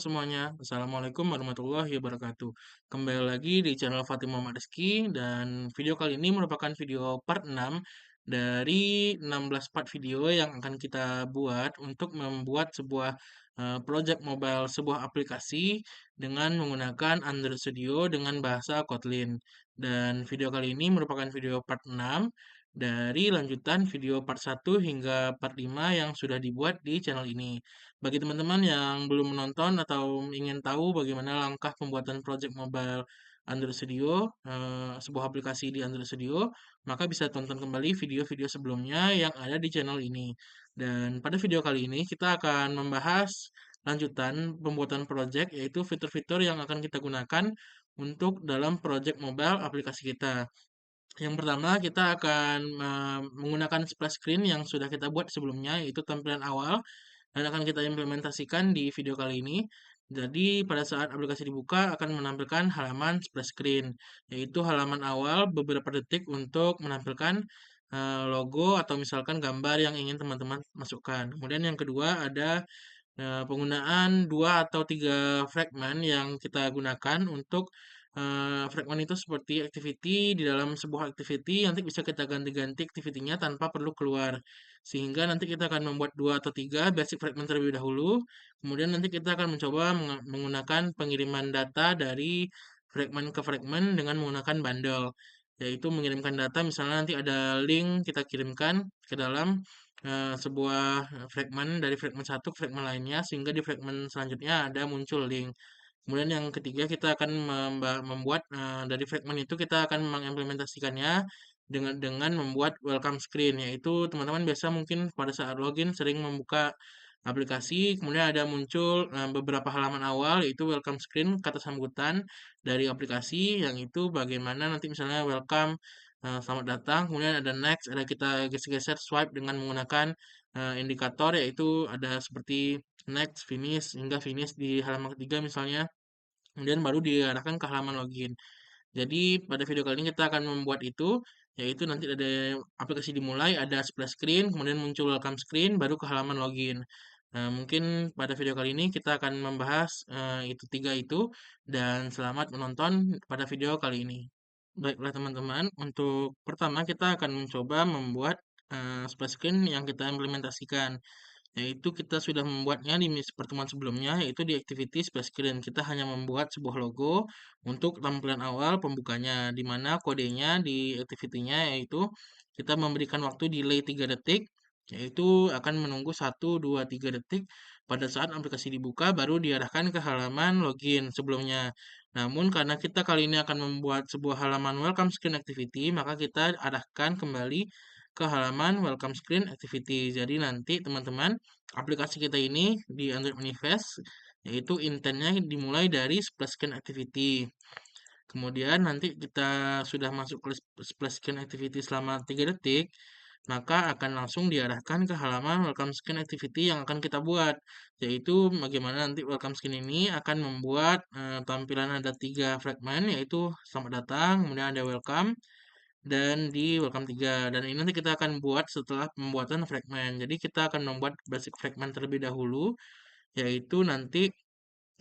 semuanya, Assalamualaikum warahmatullahi wabarakatuh. Kembali lagi di channel Fatim Muhammad Rizky dan video kali ini merupakan video part 6 dari 16 part video yang akan kita buat untuk membuat sebuah project mobile, sebuah aplikasi dengan menggunakan Android Studio dengan bahasa Kotlin. Dan video kali ini merupakan video part 6 dari lanjutan video part 1 hingga part 5 yang sudah dibuat di channel ini. Bagi teman-teman yang belum menonton atau ingin tahu bagaimana langkah pembuatan project mobile Android Studio, sebuah aplikasi di Android Studio, maka bisa tonton kembali video-video sebelumnya yang ada di channel ini. Dan pada video kali ini kita akan membahas lanjutan pembuatan project, yaitu fitur-fitur yang akan kita gunakan untuk dalam project mobile aplikasi kita. Yang pertama kita akan menggunakan splash screen yang sudah kita buat sebelumnya, yaitu tampilan awal dan akan kita implementasikan di video kali ini. Jadi pada saat aplikasi dibuka akan menampilkan halaman splash screen, yaitu halaman awal beberapa detik untuk menampilkan logo atau misalkan gambar yang ingin teman-teman masukkan. Kemudian yang kedua ada penggunaan 2 atau 3 fragmen yang kita gunakan untuk fragmen itu seperti activity di dalam sebuah activity nanti bisa kita ganti-ganti activity-nya tanpa perlu keluar. Sehingga nanti kita akan membuat 2 atau 3 basic fragment terlebih dahulu, kemudian nanti kita akan mencoba menggunakan pengiriman data dari fragmen ke fragmen dengan menggunakan bundle, yaitu mengirimkan data misalnya nanti ada link kita kirimkan ke dalam sebuah fragmen dari fragmen satu ke fragmen lainnya sehingga di fragmen selanjutnya ada muncul link. Kemudian yang ketiga kita akan membuat dari fragmen itu kita akan mengimplementasikannya dengan membuat welcome screen, yaitu teman-teman biasa mungkin pada saat login sering membuka aplikasi, kemudian ada muncul beberapa halaman awal yaitu welcome screen, kata sambutan dari aplikasi yang itu bagaimana nanti misalnya welcome, selamat datang, kemudian ada next, ada kita geser-geser swipe dengan menggunakan indikator yaitu ada seperti next, finish hingga finish di halaman ketiga misalnya. Kemudian baru diarahkan ke halaman login. Jadi pada video kali ini kita akan membuat itu, yaitu nanti ada aplikasi dimulai, ada splash screen, kemudian muncul welcome screen, baru ke halaman login. Nah, mungkin pada video kali ini kita akan membahas itu tiga itu, dan selamat menonton pada video kali ini. Baiklah teman-teman, untuk pertama kita akan mencoba membuat splash screen yang kita implementasikan. Yaitu kita sudah membuatnya di pertemuan sebelumnya, yaitu di activity splash screen. Kita hanya membuat sebuah logo untuk tampilan awal pembukanya, di mana kodenya di activity-nya yaitu kita memberikan waktu delay 3 detik, yaitu akan menunggu 1, 2, 3 detik pada saat aplikasi dibuka baru diarahkan ke halaman login sebelumnya. Namun karena kita kali ini akan membuat sebuah halaman welcome screen activity, maka kita arahkan kembali ke halaman welcome screen activity. Jadi nanti teman-teman aplikasi kita ini di Android Manifest yaitu intentnya dimulai dari splash screen activity. Kemudian nanti kita sudah masuk ke splash screen activity selama 3 detik, maka akan langsung diarahkan ke halaman welcome screen activity yang akan kita buat. Yaitu bagaimana nanti welcome screen ini akan membuat tampilan ada 3 fragmen yaitu selamat datang, kemudian ada welcome, dan di welcome 3 dan ini nanti kita akan buat setelah pembuatan fragmen. Jadi kita akan membuat basic fragment terlebih dahulu yaitu nanti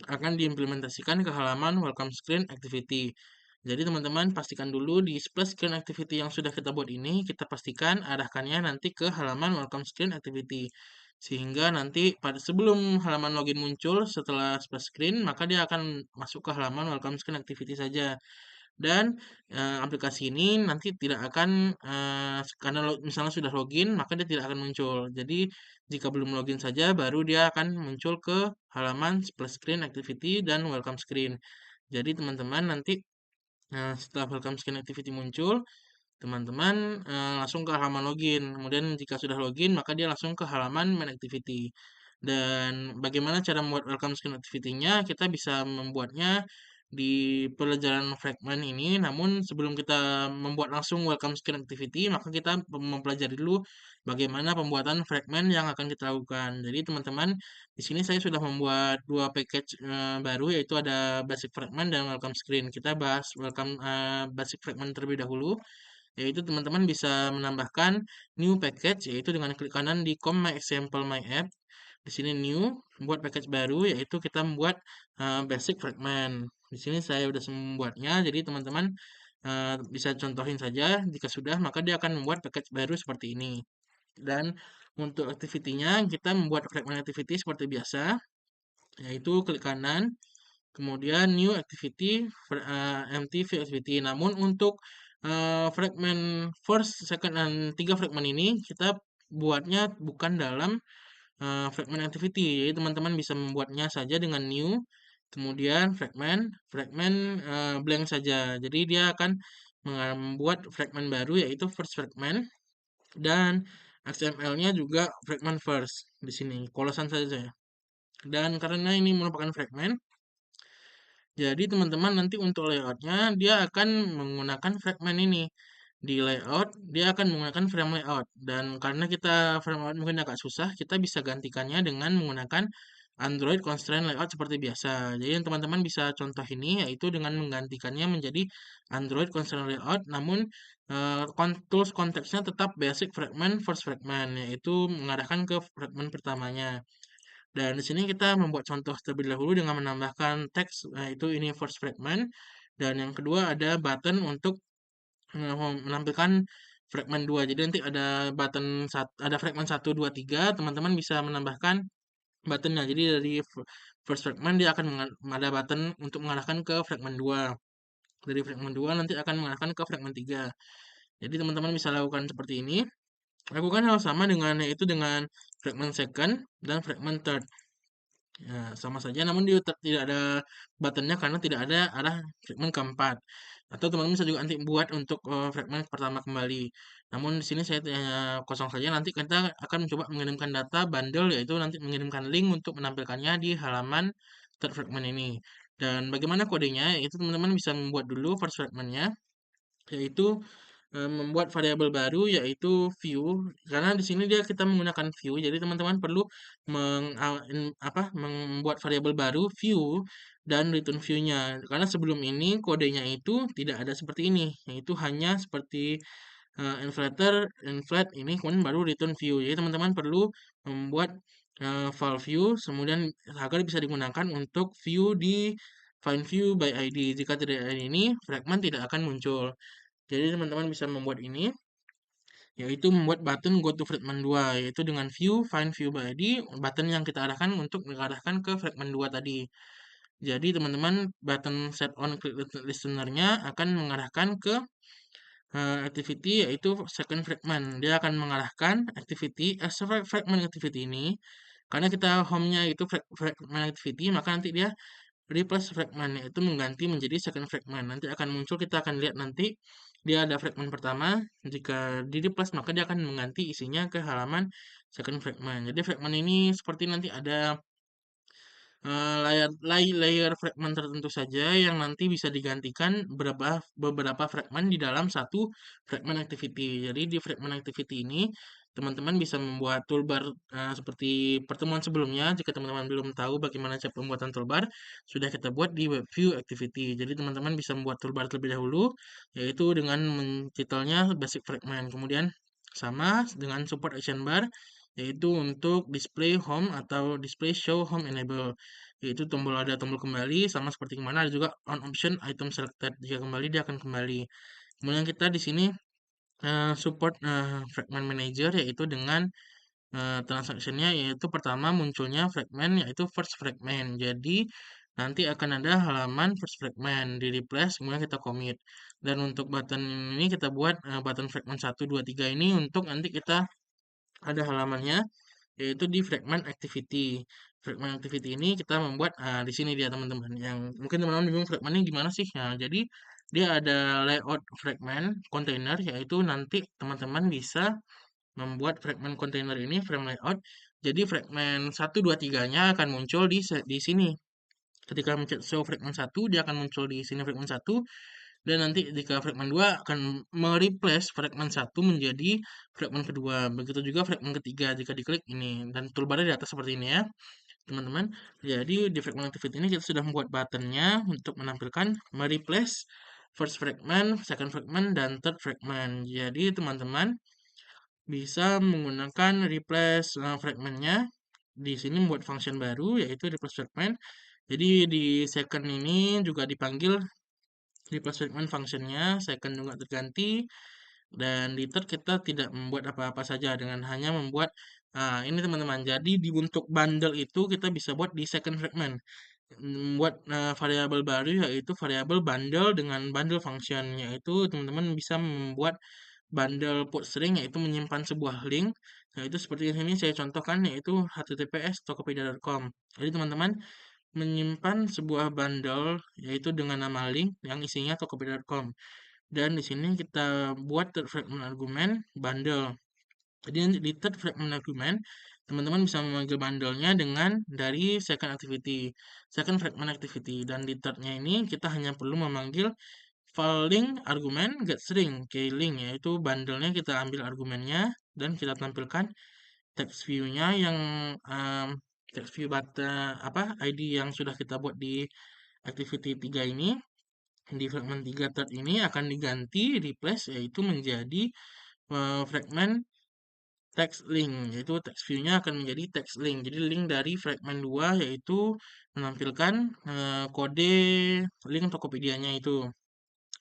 akan diimplementasikan ke halaman welcome screen activity. Jadi teman-teman pastikan dulu di splash screen activity yang sudah kita buat ini kita pastikan arahkannya nanti ke halaman welcome screen activity. Sehingga nanti pada sebelum halaman login muncul setelah splash screen maka dia akan masuk ke halaman welcome screen activity saja. Dan aplikasi ini nanti tidak akan karena misalnya sudah login maka dia tidak akan muncul. Jadi jika belum login saja baru dia akan muncul ke halaman splash screen activity dan welcome screen. Jadi teman-teman nanti setelah welcome screen activity muncul, teman-teman langsung ke halaman login. Kemudian jika sudah login maka dia langsung ke halaman main activity. Dan bagaimana cara membuat welcome screen activity-nya? Kita bisa membuatnya di pelajaran fragment ini. Namun sebelum kita membuat langsung welcome screen activity, maka kita mempelajari dulu bagaimana pembuatan fragment yang akan kita lakukan. Jadi teman-teman, di sini saya sudah membuat dua package baru, yaitu ada basic fragment dan welcome screen. Kita bahas welcome basic fragment terlebih dahulu, yaitu teman-teman bisa menambahkan new package, yaitu dengan klik kanan di com my example my app. di sini new, buat package baru yaitu kita membuat basic fragment. Di sini saya sudah membuatnya, jadi teman-teman bisa contohin saja. Jika sudah, maka dia akan membuat package baru seperti ini. Dan untuk activity-nya kita membuat fragment activity seperti biasa, yaitu klik kanan, kemudian new activity, empty view activity. Namun untuk fragment first, second, dan tiga fragment ini kita buatnya bukan dalam fragment activity. Jadi teman-teman bisa membuatnya saja dengan new, kemudian fragment blank saja. Jadi dia akan membuat fragment baru yaitu first fragment dan XML-nya juga fragment first di sini, kolosan saja. Dan karena ini merupakan fragment, jadi teman-teman nanti untuk layoutnya dia akan menggunakan fragment ini. Di layout dia akan menggunakan frame layout, dan karena kita frame layout mungkin agak susah, kita bisa gantikannya dengan menggunakan Android constraint layout seperti biasa. Jadi teman-teman bisa contoh ini yaitu dengan menggantikannya menjadi Android constraint layout, namun tools konteksnya tetap basic fragment first fragment, yaitu mengarahkan ke fragment pertamanya. Dan di sini kita membuat contoh terlebih dahulu dengan menambahkan teks, yaitu ini first fragment, dan yang kedua ada button untuk menampilkan fragment 2. Jadi nanti ada button ada fragment 1, 2, 3, teman-teman bisa menambahkan buttonnya. Jadi dari first fragment dia akan ada button untuk mengarahkan ke fragment 2. Dari fragment 2 nanti akan mengarahkan ke fragment 3. Jadi teman-teman bisa lakukan seperti ini. Lakukan hal sama dengan yaitu dengan fragment second dan fragment third. Ya, sama saja, namun dia tidak ada buttonnya karena tidak ada arah fragment keempat. Atau teman-teman bisa juga nanti buat untuk fragment pertama kembali. Namun di sini saya hanya kosong saja. Nanti kita akan mencoba mengirimkan data bundle, yaitu nanti mengirimkan link untuk menampilkannya di halaman third fragment ini. Dan bagaimana kodenya? Itu teman-teman bisa membuat dulu first fragmentnya, yaitu membuat variabel baru yaitu view, karena di sini dia kita menggunakan view, jadi teman-teman perlu membuat variabel baru view dan return view-nya, karena sebelum ini kodenya itu tidak ada seperti ini, yaitu hanya seperti inflator, inflate ini, kemudian baru return view. Jadi teman-teman perlu membuat file view kemudian agar bisa digunakan untuk view di find view by ID. Jika tidak ada ini, fragment tidak akan muncul. Jadi teman-teman bisa membuat ini, yaitu membuat button go to fragment 2, yaitu dengan view, find view by ID, button yang kita arahkan untuk mengarahkan ke fragment 2 tadi. Jadi teman-teman button set on click listener-nya akan mengarahkan ke activity yaitu second fragment. Dia akan mengarahkan activity, fragment activity ini, karena kita home-nya itu fragment activity, maka nanti dia replace fragment, yaitu mengganti menjadi second fragment. Nanti akan muncul, kita akan lihat nanti dia ada fragment pertama, jika di replace maka dia akan mengganti isinya ke halaman second fragment. Jadi fragment ini seperti nanti ada layer fragment tertentu saja yang nanti bisa digantikan beberapa fragment di dalam satu fragment activity. Jadi di fragment activity ini teman-teman bisa membuat toolbar seperti pertemuan sebelumnya. Jika teman-teman belum tahu bagaimana cara pembuatan toolbar, sudah kita buat di web view activity. Jadi teman-teman bisa membuat toolbar terlebih dahulu, yaitu dengan mentitelnya basic fragment. Kemudian sama dengan support action bar, yaitu untuk display home atau display show home enable, yaitu ada tombol kembali sama seperti kemana, ada juga on option item selected, jika kembali dia akan kembali. Kemudian kita di sini support fragment manager, yaitu dengan transaksinya, yaitu pertama munculnya fragment yaitu first fragment, jadi nanti akan ada halaman first fragment di replace, kemudian kita commit. Dan untuk button ini kita buat button fragment 1, 2, 3 ini untuk nanti kita ada halamannya, yaitu di fragment activity. Fragment activity ini kita membuat di sini dia teman-teman. Yang mungkin teman-teman bingung fragmentnya gimana sih? Nah, jadi dia ada layout fragment container, yaitu nanti teman-teman bisa membuat fragment container ini frame layout. Jadi fragment 1, 2, 3-nya akan muncul di sini. Ketika mencet show fragment 1, dia akan muncul di sini fragment 1, dan nanti jika fragment 2 akan mereplace fragment 1 menjadi fragment kedua. Begitu juga fragment ketiga jika diklik ini, dan toolbar di atas seperti ini ya teman-teman. Jadi di fragment activity ini kita sudah membuat buttonnya untuk menampilkan mereplace first fragment, second fragment, dan third fragment. Jadi teman-teman bisa menggunakan replace fragmentnya di sini membuat function baru yaitu replace fragment. Jadi di second ini juga dipanggil replace fragment functionnya, second juga terganti, dan di third kita tidak membuat apa-apa saja dengan hanya membuat ini teman-teman. Jadi di untuk bundle itu kita bisa buat di second fragment. Buat variabel baru yaitu variabel bundle dengan bundle function, yaitu teman-teman bisa membuat bundle put string yaitu menyimpan sebuah link, yaitu seperti yang ini saya contohkan yaitu https://tokopedia.com. Jadi teman-teman menyimpan sebuah bundle yaitu dengan nama link yang isinya tokopedia.com, dan di sini kita buat third fragment argumen bundle. Jadi nanti di third fragment argument teman-teman bisa memanggil bundle-nya dengan dari second activity, second fragment activity, dan di thirdnya ini kita hanya perlu memanggil file link argumen get string link, yaitu bundle-nya kita ambil argumennya dan kita tampilkan text view-nya yang um, text view ID yang sudah kita buat di activity 3 ini. Di fragment 3 third ini akan diganti replace yaitu menjadi fragment text link, yaitu text view-nya akan menjadi text link. Jadi link dari fragment 2 yaitu menampilkan kode link Tokopedia-nya itu.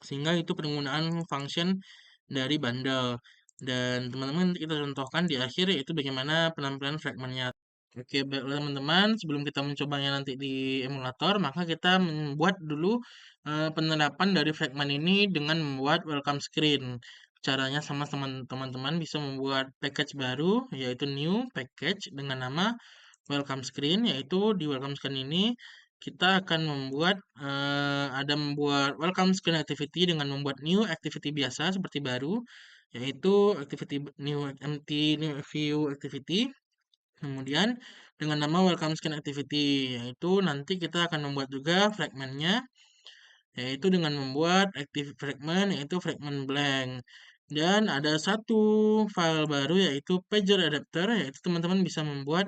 Sehingga itu penggunaan function dari bundle. Dan teman-teman kita contohkan di akhir yaitu bagaimana penampilan fragmentnya. Oke, baiklah teman-teman, sebelum kita mencobanya nanti di emulator, maka kita membuat dulu penerapan dari fragment ini dengan membuat welcome screen. Caranya sama teman-teman bisa membuat package baru, yaitu new package dengan nama welcome screen, yaitu di welcome screen ini kita akan membuat ada membuat welcome screen activity dengan membuat new activity biasa seperti baru, yaitu activity new empty new view activity. Kemudian dengan nama welcome screen activity, yaitu nanti kita akan membuat juga fragmentnya, yaitu dengan membuat active fragment, yaitu fragment blank. Dan ada satu file baru yaitu pager adapter, yaitu teman-teman bisa membuat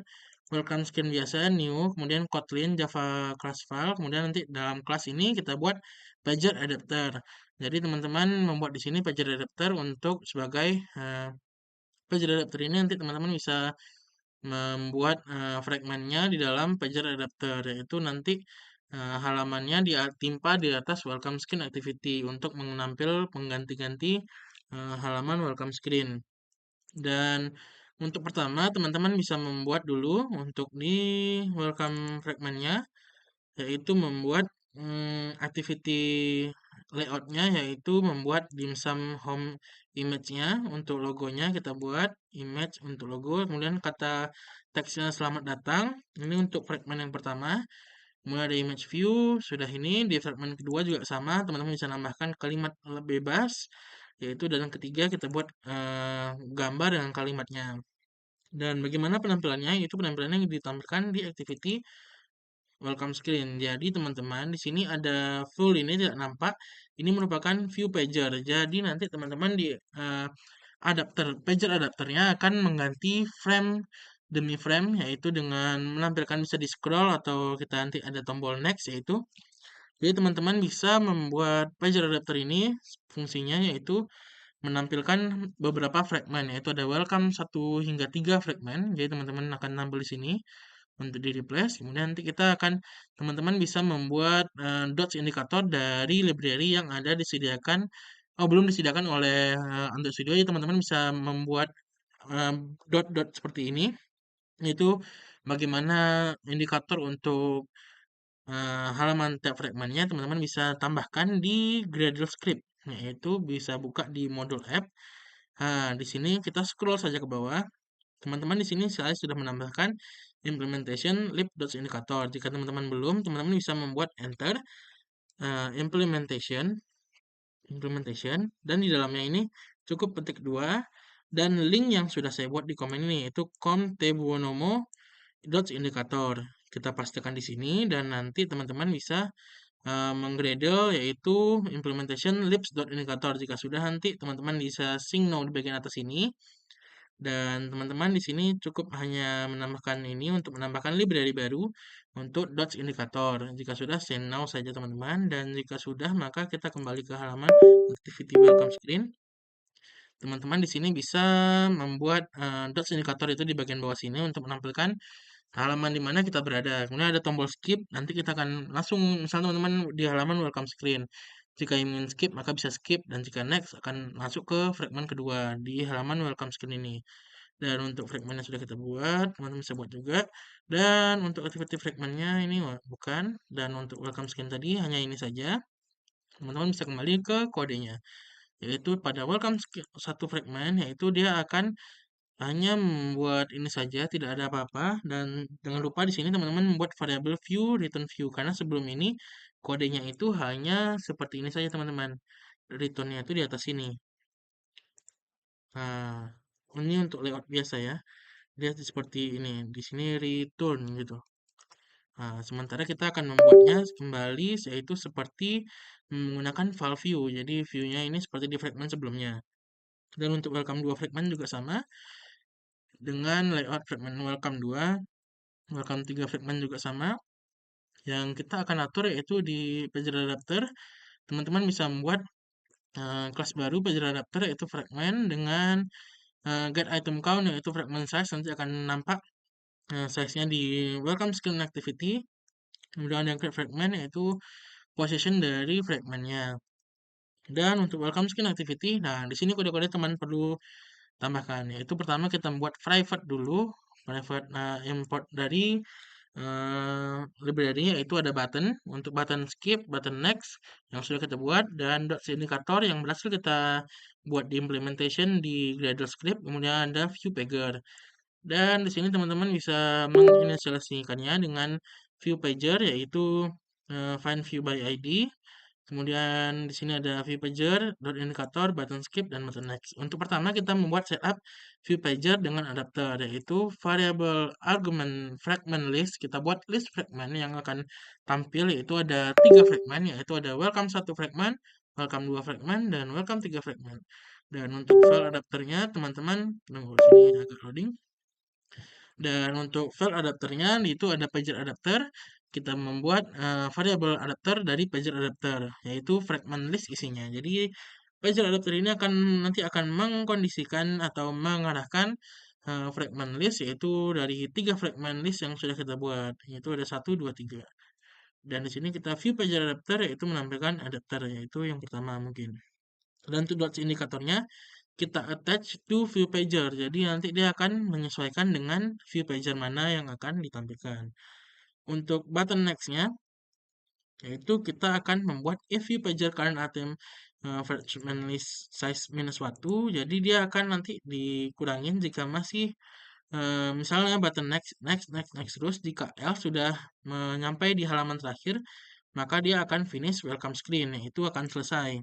welcome screen biasa, new, kemudian Kotlin Java class file, kemudian nanti dalam kelas ini kita buat pager adapter. Jadi teman-teman membuat di sini pager adapter untuk sebagai pager adapter ini nanti teman-teman bisa membuat fragmentnya di dalam pager adapter, yaitu nanti halamannya ditimpa di atas welcome screen activity untuk menampil mengganti-ganti halaman welcome screen. Dan untuk pertama teman-teman bisa membuat dulu untuk di welcome fragmentnya, yaitu membuat activity layoutnya, yaitu membuat dimsum home image-nya. Untuk logonya kita buat image untuk logo, kemudian kata teksnya selamat datang, ini untuk fragment yang pertama. Mulai ada image view, sudah ini di fragment kedua juga sama, teman-teman bisa nambahkan kalimat bebas, yaitu dan yang ketiga kita buat gambar dengan kalimatnya. Dan bagaimana penampilannya? Itu penampilannya yang ditampilkan di activity welcome screen. Jadi teman-teman di sini ada full ini tidak nampak. Ini merupakan view pager. Jadi nanti teman-teman di pager adapternya akan mengganti frame demi frame, yaitu dengan menampilkan bisa di scroll atau kita nanti ada tombol next, yaitu jadi teman-teman bisa membuat pager adapter ini fungsinya yaitu menampilkan beberapa fragment, yaitu ada welcome 1 hingga 3 fragment. Jadi teman-teman akan tampil di sini untuk di replace. Kemudian nanti kita akan teman-teman bisa membuat dots indikator dari library yang ada disediakan belum disediakan oleh Android Studio. Jadi teman-teman bisa membuat dot-dot seperti ini. Itu bagaimana indikator untuk halaman tab fragmentnya teman-teman bisa tambahkan di Gradle script, yaitu bisa buka di modul app. Nah, di sini kita scroll saja ke bawah. Teman-teman di sini saya sudah menambahkan implementation lib.indicator. Jika teman-teman belum, teman-teman bisa membuat enter implementation dan di dalamnya ini cukup petik 2 dan link yang sudah saya buat di komen ini yaitu com.tebuonomo.indicator. Kita pastikan di sini dan nanti teman-teman bisa menggradle yaitu implementation libs.indicator. Jika sudah nanti teman-teman bisa sing now di bagian atas ini. Dan teman-teman di sini cukup hanya menambahkan ini untuk menambahkan library baru untuk dots indikator. Jika sudah send now saja teman-teman, dan jika sudah maka kita kembali ke halaman activity welcome screen. Teman-teman di sini bisa membuat dots indikator itu di bagian bawah sini untuk menampilkan halaman di mana kita berada. Kemudian ada tombol skip, nanti kita akan langsung, misalnya teman-teman di halaman welcome screen. Jika ingin skip, maka bisa skip, dan jika next akan masuk ke fragmen kedua di halaman welcome screen ini. Dan untuk fragmen yang sudah kita buat, teman-teman bisa buat juga. Dan untuk activity fragmennya ini bukan. Dan untuk welcome screen tadi hanya ini saja. Teman-teman bisa kembali ke kodenya. Yaitu pada welcome satu fragmen, yaitu dia akan hanya membuat ini saja, tidak ada apa-apa. Dan jangan lupa di sini teman-teman membuat variabel view, return view. Karena sebelum ini kodenya itu hanya seperti ini saja teman-teman. Returnnya itu di atas sini. Nah, ini untuk layout biasa ya. Dia seperti ini. Di sini return gitu. Nah, sementara kita akan membuatnya kembali yaitu seperti menggunakan file view. Jadi view-nya ini seperti di fragment sebelumnya. Dan untuk welcome 2 fragment juga sama dengan layout fragment welcome 2, welcome 3 fragment juga sama. Yang kita akan atur yaitu di pager adapter, teman-teman bisa membuat kelas baru pager adapter yaitu fragment dengan get item count yaitu fragment size, nanti akan nampak size-nya di welcome screen activity. Kemudian yang create fragment yaitu position dari fragmentnya. Dan untuk welcome screen activity, nah di sini kode-kode teman perlu tambahkan, yaitu pertama kita membuat private dulu, private import dari library, yaitu ada button, untuk button skip, button next yang sudah kita buat, dan dots indikator yang berhasil kita buat di implementation di Gradle script, kemudian ada view pager. Dan di sini teman-teman bisa menginisialisasikannya dengan view pager, yaitu find view by ID. Kemudian di sini ada view pager, dot indikator, button skip, dan button next. Untuk pertama kita membuat setup view pager dengan adapter, yaitu variable argument fragment list. Kita buat list fragment yang akan tampil, yaitu ada 3 fragment, yaitu ada welcome 1 fragment, welcome 2 fragment, dan welcome 3 fragment. Dan untuk file adapternya teman-teman, tunggu sini agak loading. Dan untuk file adapternya itu ada pager adapter. Kita membuat variabel adapter dari pager adapter, yaitu fragment list isinya. Jadi pager adapter ini nanti akan mengkondisikan atau mengarahkan fragment list, yaitu dari 3 fragment list yang sudah kita buat, yaitu ada 1, 2, 3. Dan di sini kita view pager adapter, yaitu menampilkan adapter, yaitu yang pertama mungkin. Dan untuk dots indikatornya kita attach to view pager. Jadi nanti dia akan menyesuaikan dengan view pager mana yang akan ditampilkan. Untuk button next-nya, yaitu kita akan membuat if view pager current item fragment list size -1. Jadi dia akan nanti dikurangin jika masih misalnya button next, next, next, next terus. Jika else sudah menyampai di halaman terakhir, maka dia akan finish welcome screen, yaitu akan selesai.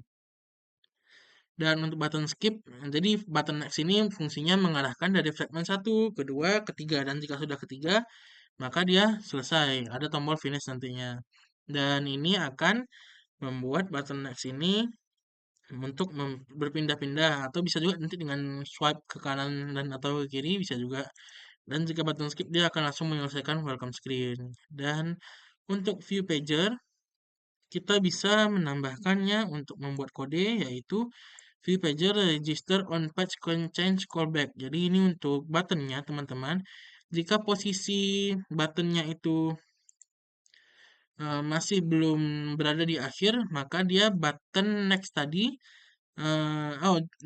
Dan untuk button skip, jadi button next ini fungsinya mengarahkan dari fragment 1, kedua, ketiga. Dan jika sudah ketiga, maka dia selesai. Ada tombol finish nantinya. Dan ini akan membuat button next ini untuk berpindah-pindah. Atau bisa juga nanti dengan swipe ke kanan dan atau ke kiri, bisa juga. Dan jika button skip, dia akan langsung menyelesaikan welcome screen. Dan untuk view pager, kita bisa menambahkannya untuk membuat kode, yaitu view pager register on page can change callback. Jadi ini untuk buttonnya teman-teman. Jika posisi buttonnya itu masih belum berada di akhir, maka dia button next tadi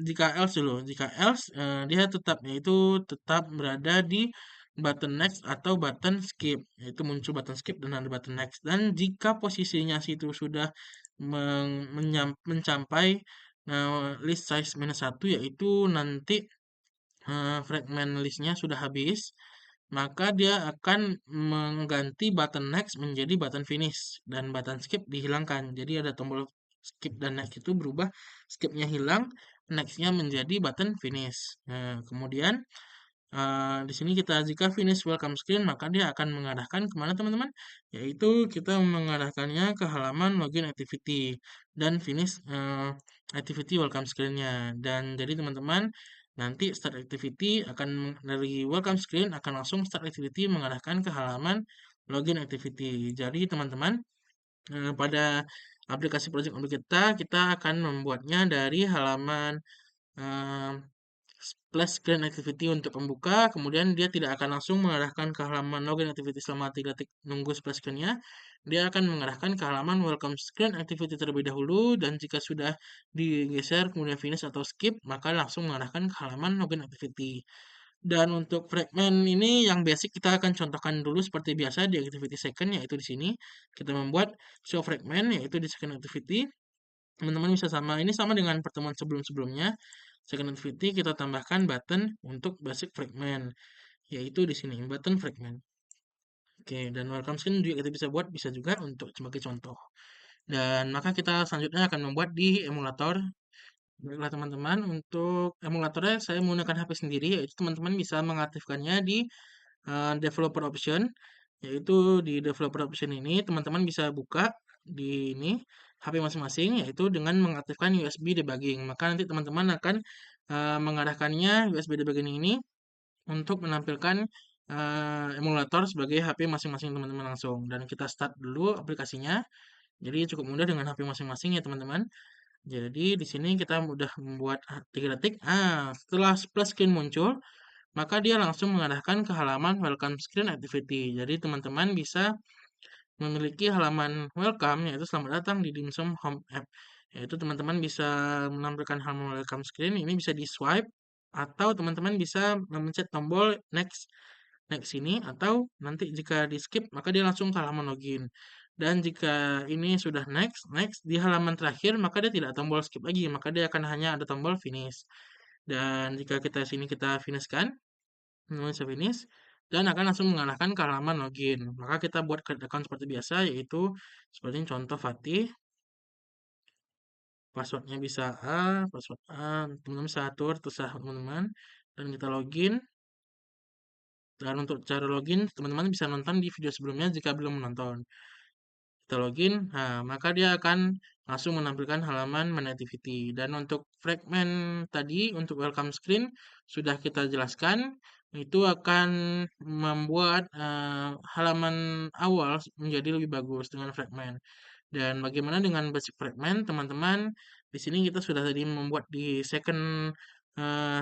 jika else dulu. Jika else dia tetap, yaitu tetap berada di button next atau button skip, yaitu muncul button skip dan ada button next. Dan jika posisinya situ sudah mencapai list size -1, yaitu nanti fragment listnya sudah habis, maka dia akan mengganti button next menjadi button finish dan button skip dihilangkan. Jadi ada tombol skip dan next itu berubah, skipnya hilang, nextnya menjadi button finish. Nah, kemudian di sini kita jika finish welcome screen, maka dia akan mengarahkan kemana teman-teman? Yaitu kita mengarahkannya ke halaman login activity dan finish activity welcome screen-nya. Dan jadi teman-teman nanti start activity akan dari welcome screen akan langsung start activity mengarahkan ke halaman login activity. Jadi teman-teman pada aplikasi project untuk kita akan membuatnya dari halaman splash screen activity untuk pembuka, kemudian dia tidak akan langsung mengarahkan ke halaman login activity selama 3 detik nunggu splash screen-nya. Dia akan mengarahkan ke halaman welcome screen activity terlebih dahulu, dan jika sudah digeser kemudian finish atau skip, maka langsung mengarahkan ke halaman login activity. Dan untuk fragment ini yang basic kita akan contohkan dulu seperti biasa di activity second, yaitu di sini kita membuat show fragment yaitu di second activity. Teman-teman bisa ini sama dengan pertemuan sebelum-sebelumnya. Second activity kita tambahkan button untuk basic fragment, yaitu di sini button fragment. Oke, dan welcome screen juga kita bisa juga untuk sebagai contoh. Dan maka kita selanjutnya akan membuat di emulator. Baiklah teman-teman, untuk emulatornya saya menggunakan HP sendiri, yaitu teman-teman bisa mengaktifkannya di developer option, yaitu di developer option ini teman-teman bisa buka di ini HP masing-masing, yaitu dengan mengaktifkan USB debugging. Maka nanti teman-teman akan mengarahkannya USB debugging ini untuk menampilkan emulator sebagai HP masing-masing teman-teman langsung. Dan kita start dulu aplikasinya. Jadi cukup mudah dengan HP masing-masing ya teman-teman. Jadi di sini kita mudah membuat 3 detik. Setelah splash screen muncul, maka dia langsung mengarahkan ke halaman welcome screen activity. Jadi teman-teman bisa memiliki halaman welcome, yaitu selamat datang di Dimsum Home App. Yaitu teman-teman bisa menampilkan halaman welcome screen, ini bisa di swipe, atau teman-teman bisa memencet tombol next next ini, atau nanti jika di skip maka dia langsung ke halaman login. Dan jika ini sudah next next di halaman terakhir, maka dia tidak tombol skip lagi, maka dia akan hanya ada tombol finish. Dan jika kita finish kan, bisa finish, dan akan langsung mengarahkan ke halaman login. Maka kita buat create account seperti biasa, yaitu seperti contoh Fatih. Passwordnya bisa password teman-teman bisa atur terserah teman-teman. Dan kita login. Dan untuk cara login, teman-teman bisa nonton di video sebelumnya jika belum menonton. Kita login, maka dia akan langsung menampilkan halaman main activity. Dan untuk fragment tadi, untuk welcome screen, sudah kita jelaskan, itu akan membuat halaman awal menjadi lebih bagus dengan fragment. Dan bagaimana dengan basic fragment, teman-teman? Di sini kita sudah tadi membuat di second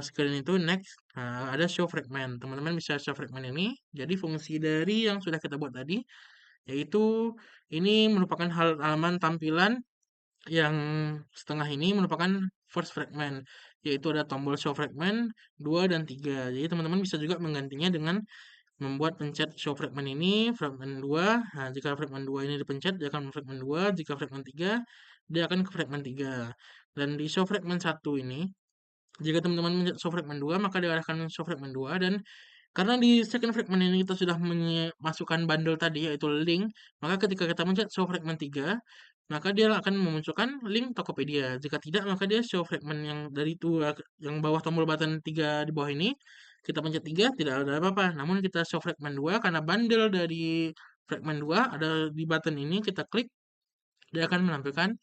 screen itu next, ada show fragment. Teman-teman bisa show fragment ini. Jadi fungsi dari yang sudah kita buat tadi, yaitu ini merupakan halaman tampilan yang setengah ini merupakan first fragment, yaitu ada tombol show fragment 2 dan 3. Jadi teman-teman bisa juga menggantinya dengan membuat pencet show fragment ini fragment 2. Nah, jika fragment 2 ini dipencet dia akan fragment 2, jika fragment 3 dia akan ke fragment 3. Dan di show fragment 1 ini, jika teman-teman mencet show fragment 2 maka dia akan show fragment 2. Dan karena di second fragment ini kita sudah memasukkan bundle tadi yaitu link, maka ketika kita mencet show fragment 3, maka dia akan memunculkan link Tokopedia. Jika tidak, maka dia show fragment yang dari itu yang bawah tombol button 3 di bawah ini, kita pencet 3 tidak ada apa-apa. Namun kita show fragment 2 karena bundle dari fragment 2 ada di button ini, kita klik, dia akan menampilkan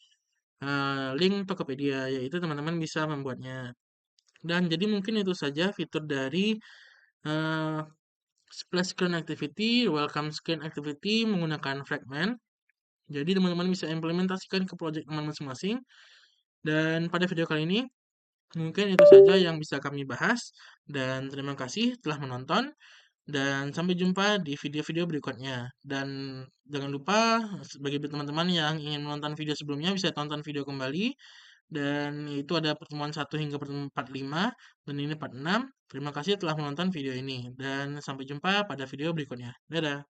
link Tokopedia, yaitu teman-teman bisa membuatnya. Dan jadi mungkin itu saja fitur dari uh, splash screen activity, welcome screen activity menggunakan fragment. Jadi teman-teman bisa implementasikan ke project teman masing-masing. Dan pada video kali ini mungkin itu saja yang bisa kami bahas. Dan terima kasih telah menonton. Dan sampai jumpa di video-video berikutnya. Dan jangan lupa bagi teman-teman yang ingin menonton video sebelumnya bisa tonton video kembali. Dan itu ada pertemuan 1 hingga pertemuan 45. Dan ini part 6. Terima kasih telah menonton video ini. Dan sampai jumpa pada video berikutnya. Dadah.